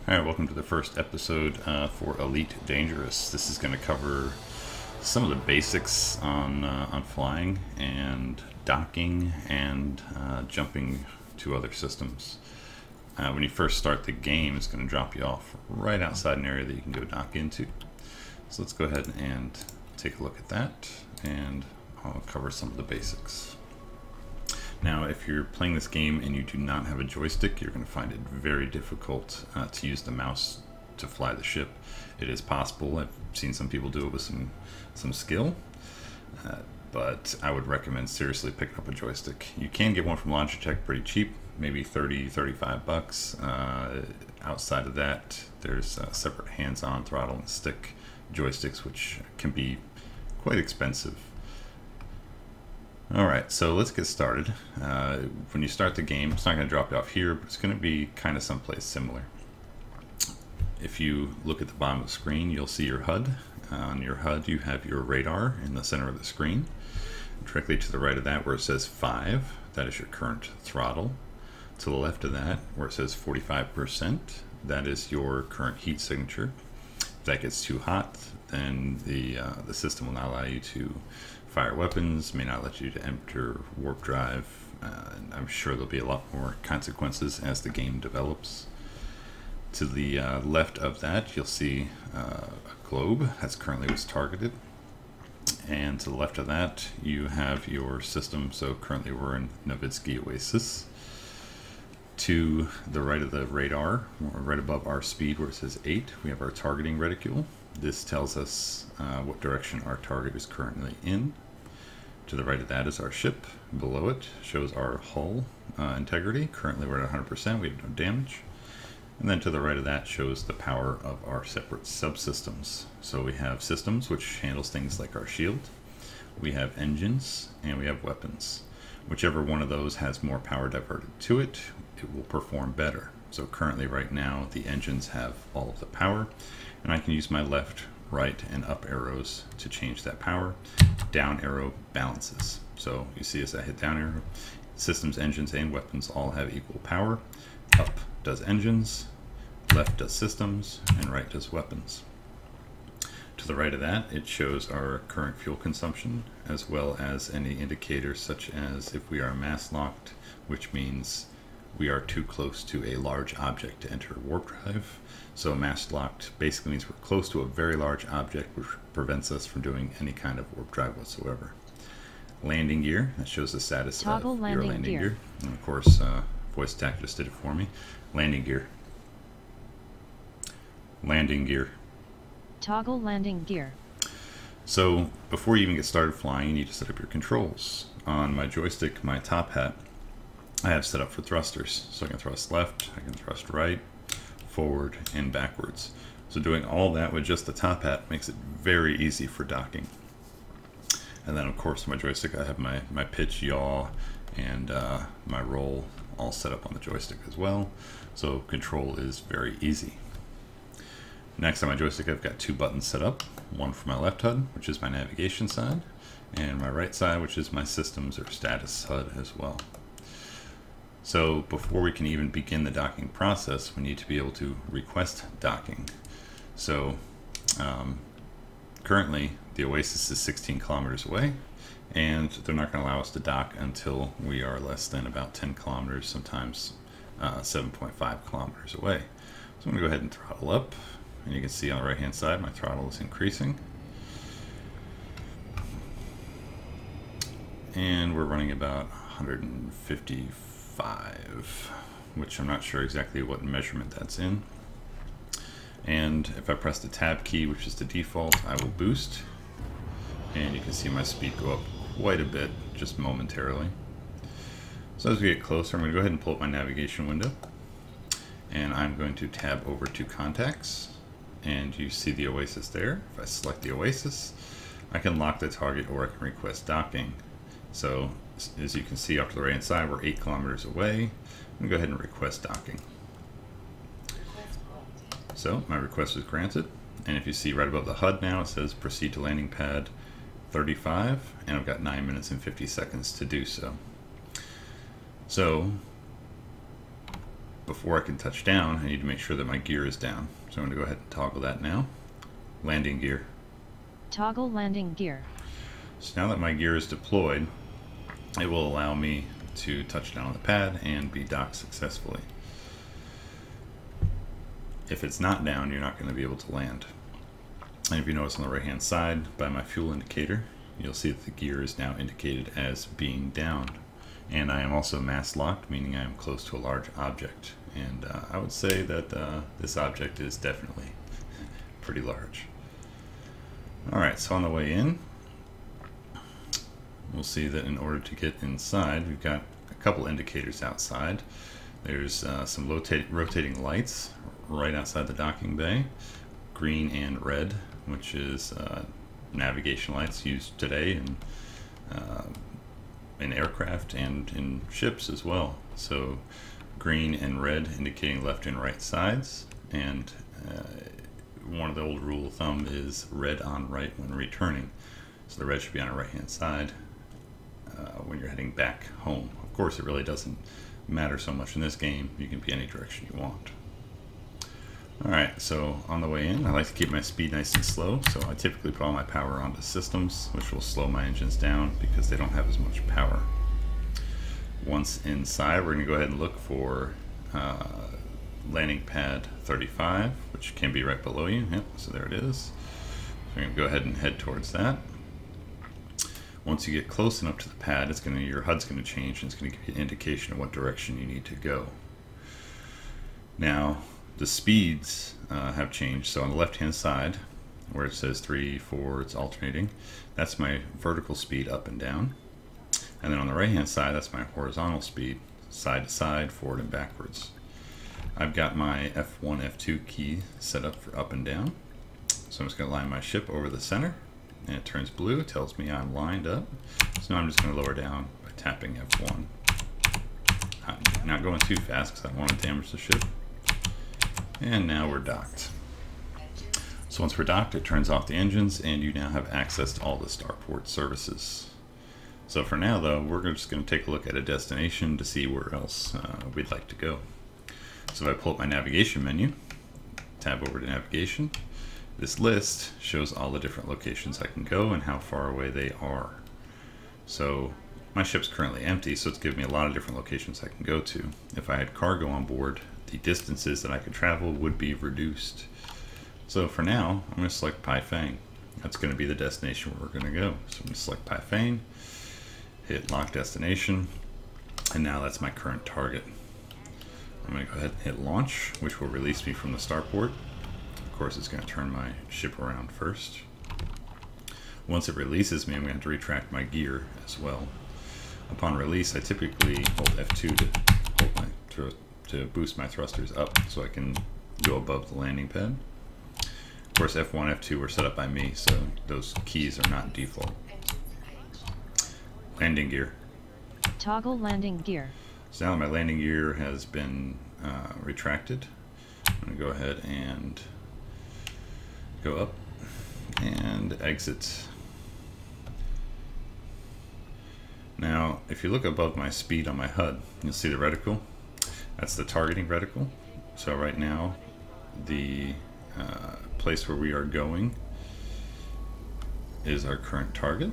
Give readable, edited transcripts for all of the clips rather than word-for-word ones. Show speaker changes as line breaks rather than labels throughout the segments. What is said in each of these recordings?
Alright, welcome to the first episode for Elite Dangerous. This is going to cover some of the basics on flying and docking and jumping to other systems. When you first start the game, it's going to drop you off right outside an area that you can go dock into. So let's go ahead and take a look at that, and I'll cover some of the basics. Now, if you're playing this game and you do not have a joystick, you're going to find it very difficult to use the mouse to fly the ship. It is possible. I've seen some people do it with some skill, but I would recommend seriously picking up a joystick. You can get one from Logitech pretty cheap, maybe 30-35 bucks. Outside of that, there's separate hands-on throttle and stick joysticks, which can be quite expensive. Alright, so let's get started. When you start the game, it's not going to drop you off here, but it's going to be kind of someplace similar. If you look at the bottom of the screen, you'll see your HUD. On your HUD, you have your radar in the center of the screen. Directly to the right of that, where it says 5, that is your current throttle. To the left of that, where it says 45%, that is your current heat signature. If that gets too hot, then the system will not allow you to fire weapons, may not let you to enter warp drive, and I'm sure there'll be a lot more consequences as the game develops. To the left of that, you'll see a globe. That's currently what's targeted. And to the left of that, you have your system. So currently we're in Novitzky Oasis. To the right of the radar, right above our speed where it says 8, we have our targeting reticule. This tells us what direction our target is currently in. To the right of that is our ship. Below it shows our hull integrity. Currently we're at 100%, we have no damage. And then to the right of that shows the power of our separate subsystems. So we have systems, which handles things like our shield. We have engines, and we have weapons. Whichever one of those has more power diverted to it, it will perform better. So currently right now the engines have all of the power, and I can use my left, right, and up arrows to change that power. Down arrow balances. So you see as I hit down arrow, systems, engines, and weapons all have equal power. Up does engines, left does systems, and right does weapons. To the right of that, it shows our current fuel consumption, as well as any indicators such as if we are mass locked, which means we are too close to a large object to enter warp drive. So mass locked basically means we're close to a very large object, which prevents us from doing any kind of warp drive whatsoever. Landing gear, that shows the status of your landing gear. And of course, voice attack just did it for me. Landing gear. Landing gear.
Toggle landing gear.
So before you even get started flying, you need to set up your controls. On my joystick, my top hat, I have set up for thrusters. So I can thrust left, I can thrust right, forward, and backwards. So doing all that with just the top hat makes it very easy for docking. And then of course my joystick, I have my pitch, yaw, and my roll all set up on the joystick as well. So control is very easy. Next on my joystick, I've got 2 buttons set up. One for my left HUD, which is my navigation side, and my right side, which is my systems or status HUD as well. So before we can even begin the docking process, we need to be able to request docking. So currently the Oasis is 16 kilometers away, and they're not going to allow us to dock until we are less than about 10 kilometers, sometimes 7.5 kilometers away. So I'm going to go ahead and throttle up, and you can see on the right hand side my throttle is increasing. And we're running about 155, which I'm not sure exactly what measurement that's in. And if I press the tab key, which is the default, I will boost, and you can see my speed go up quite a bit just momentarily. So as we get closer, I'm going to go ahead and pull up my navigation window, and I'm going to tab over to contacts, and you see the Oasis there. If I select the Oasis, I can lock the target or I can request docking. So as you can see off to the right hand side, we're 8 kilometers away. I'm going to go ahead and request docking. So my request is granted, and if you see right above the HUD now, it says proceed to landing pad 35, and I've got 9 minutes and 50 seconds to do so. So before I can touch down, I need to make sure that my gear is down. So I'm going to go ahead and toggle that now. Landing gear.
Toggle landing gear.
So now that my gear is deployed, it will allow me to touch down on the pad and be docked successfully. If it's not down, you're not going to be able to land. And if you notice on the right hand side by my fuel indicator, you'll see that the gear is now indicated as being down. And I am also mast locked, meaning I am close to a large object. And I would say that this object is definitely pretty large. Alright, so on the way in, we'll see that in order to get inside, we've got a couple indicators outside. There's some rotating lights right outside the docking bay, green and red, which is navigation lights used today in aircraft and in ships as well. So green and red indicating left and right sides, and one of the old rule of thumb is red on right when returning. So the red should be on the right hand side when you're heading back home. Of course, it really doesn't matter so much in this game. You can be any direction you want. Alright, so on the way in, I like to keep my speed nice and slow, so I typically put all my power onto systems, which will slow my engines down because they don't have as much power. Once inside, we're going to go ahead and look for landing pad 35, which can be right below you. Yep, so there it is. So we're going to go ahead and head towards that. Once you get close enough to the pad, your HUD's going to change, and it's going to give you an indication of what direction you need to go. Now, the speeds have changed. So on the left hand side, where it says 3, 4, it's alternating, that's my vertical speed up and down. And then on the right hand side, that's my horizontal speed, side to side, forward and backwards. I've got my F1, F2 key set up for up and down. So I'm just going to line my ship over the center, and it turns blue, it tells me I'm lined up. So now I'm just going to lower down by tapping F1. I'm not going too fast because I don't want to damage the ship. And now we're docked. So once we're docked, it turns off the engines, and you now have access to all the starport services. So for now, though, we're just going to take a look at a destination to see where else we'd like to go. So if I pull up my navigation menu, tab over to navigation, this list shows all the different locations I can go and how far away they are. So my ship's currently empty, so it's giving me a lot of different locations I can go to. If I had cargo on board, the distances that I could travel would be reduced. So for now, I'm going to select Pai Fang. That's going to be the destination where we're going to go. So I'm going to select Pai Fang, hit lock destination, and now that's my current target. I'm going to go ahead and hit launch, which will release me from the starport. Of course, it's going to turn my ship around first. Once it releases me, I'm going to have to retract my gear as well. Upon release, I typically hold F2 to boost my thrusters up so I can go above the landing pad. Of course, F1, F2 were set up by me, so those keys are not default. Landing gear.
Toggle landing gear.
So now that my landing gear has been retracted, I'm going to go ahead and go up and exit. Now, if you look above my speed on my HUD, you'll see the reticle. That's the targeting reticle. So right now, the place where we are going is our current target.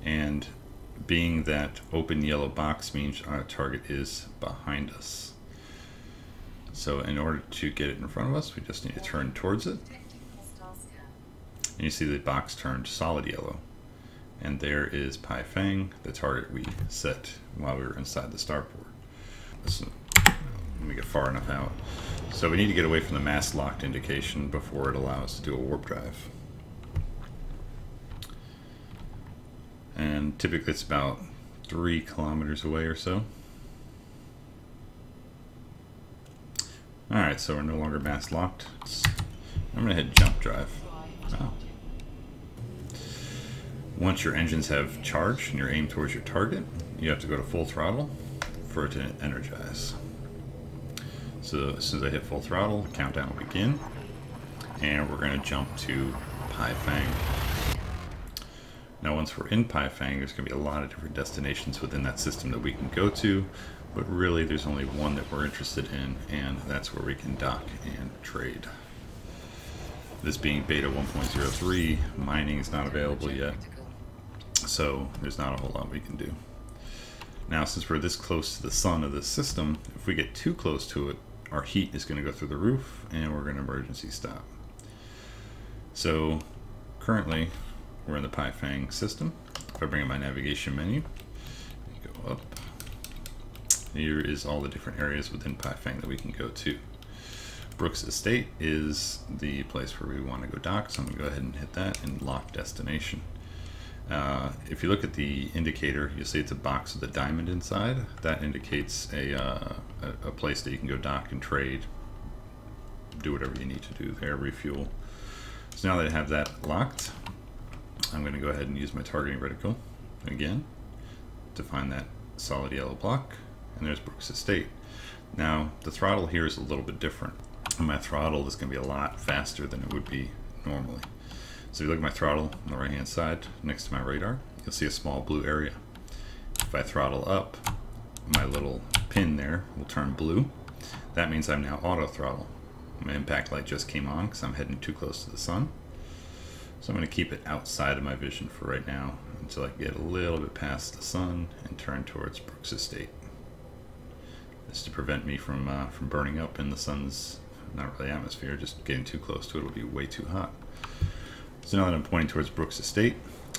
And being that open yellow box means our target is behind us. So in order to get it in front of us, we just need to turn towards it. And you see the box turned solid yellow. And there is Pai Fang, the target we set while we were inside the starport. So, let me get far enough out. So we need to get away from the mast locked indication before it allows us to do a warp drive. And typically it's about 3 kilometers away or so. Alright, so we're no longer mast locked. I'm going to hit jump drive. Oh. Once your engines have charged and you're aimed towards your target, you have to go to full throttle for it to energize. So as soon as I hit full throttle, the countdown will begin, and we're going to jump to Pai Fang. Now once we're in Pyfang, there's going to be a lot of different destinations within that system that we can go to, but really there's only one that we're interested in, and that's where we can dock and trade. This being beta 1.03, mining is not available yet, so there's not a whole lot we can do. Now since we're this close to the sun of this system, if we get too close to it, our heat is going to go through the roof and we're going to emergency stop. So currently we're in the Pyfang system. If I bring up my navigation menu, go up, here is all the different areas within Pyfang that we can go to. Brooks Estate is the place where we want to go dock, so I'm going to go ahead and hit that and lock destination. If you look at the indicator, you'll see it's a box with a diamond inside. That indicates a place that you can go dock and trade, do whatever you need to do there, refuel. So now that I have that locked, I'm going to go ahead and use my targeting reticle again to find that solid yellow block, and there's Brooks Estate. Now the throttle here is a little bit different. My throttle is going to be a lot faster than it would be normally. So if you look at my throttle on the right hand side next to my radar, you'll see a small blue area. If I throttle up, my little pin there will turn blue. That means I'm now auto throttle. My impact light just came on because I'm heading too close to the sun. So I'm going to keep it outside of my vision for right now until I get a little bit past the sun and turn towards Brooks Estate. This is to prevent me from burning up in the sun's, not really atmosphere, just getting too close to it will be way too hot. So now that I'm pointing towards Brooks Estate,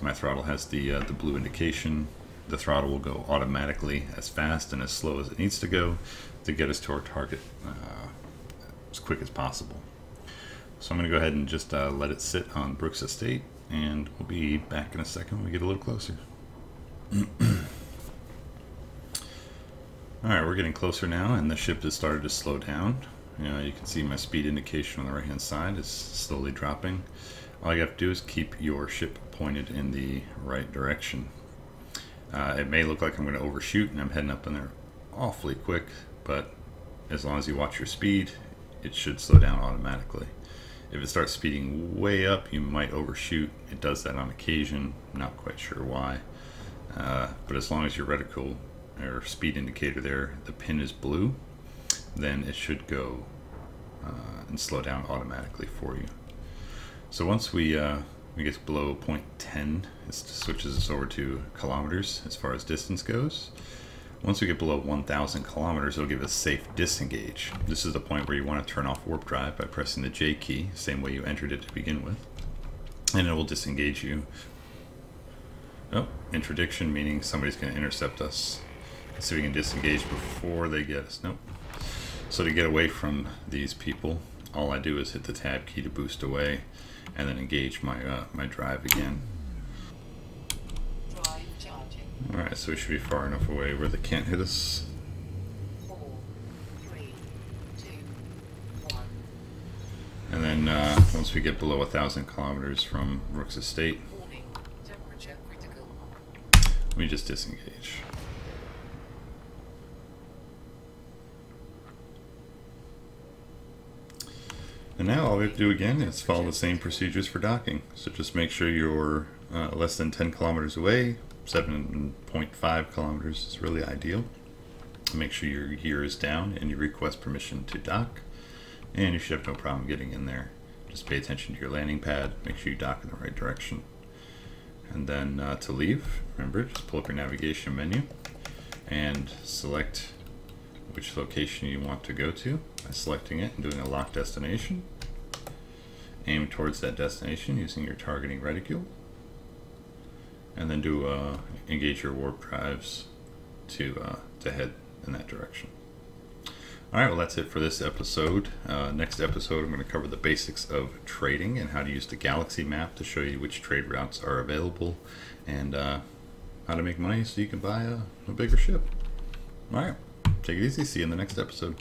my throttle has the blue indication. The throttle will go automatically as fast and as slow as it needs to go to get us to our target as quick as possible. So I'm going to go ahead and just let it sit on Brooks Estate, and we'll be back in a second when we get a little closer. Alright, we're getting closer now, and the ship has started to slow down. You can see my speed indication on the right hand side is slowly dropping. All you have to do is keep your ship pointed in the right direction. It may look like I'm going to overshoot and I'm heading up in there awfully quick, but as long as you watch your speed, it should slow down automatically. If it starts speeding way up, you might overshoot. It does that on occasion, not quite sure why. But as long as your reticle or speed indicator there, the pin is blue, then it should go and slow down automatically for you. So once we get below 0.10, it switches us over to kilometers as far as distance goes. Once we get below 1,000 kilometers, it'll give us safe disengage. This is the point where you want to turn off warp drive by pressing the J key, same way you entered it to begin with, and it will disengage you. Oh, interdiction, meaning somebody's going to intercept us. Let's see if we can disengage before they get us. Nope. So to get away from these people, all I do is hit the tab key to boost away, and then engage my my drive again. Alright, so we should be far enough away where they can't hit us.
4, 3, 2, 1.
And then once we get below 1,000 kilometers from Brooks Estate,
Warning, temperature critical.
we just disengage. And now all we have to do again is follow the same procedures for docking. So just make sure you're less than 10 kilometers away. 7.5 kilometers is really ideal. Make sure your gear is down and you request permission to dock, and you should have no problem getting in there. Just pay attention to your landing pad, make sure you dock in the right direction. And then to leave, remember, just pull up your navigation menu and select which location you want to go to by selecting it and doing a lock destination. Aim towards that destination using your targeting reticule, and then do engage your warp drives to head in that direction. Alright, well that's it for this episode. Next episode I'm going to cover the basics of trading and how to use the galaxy map to show you which trade routes are available, and how to make money so you can buy a bigger ship. Alright, take it easy, see you in the next episode.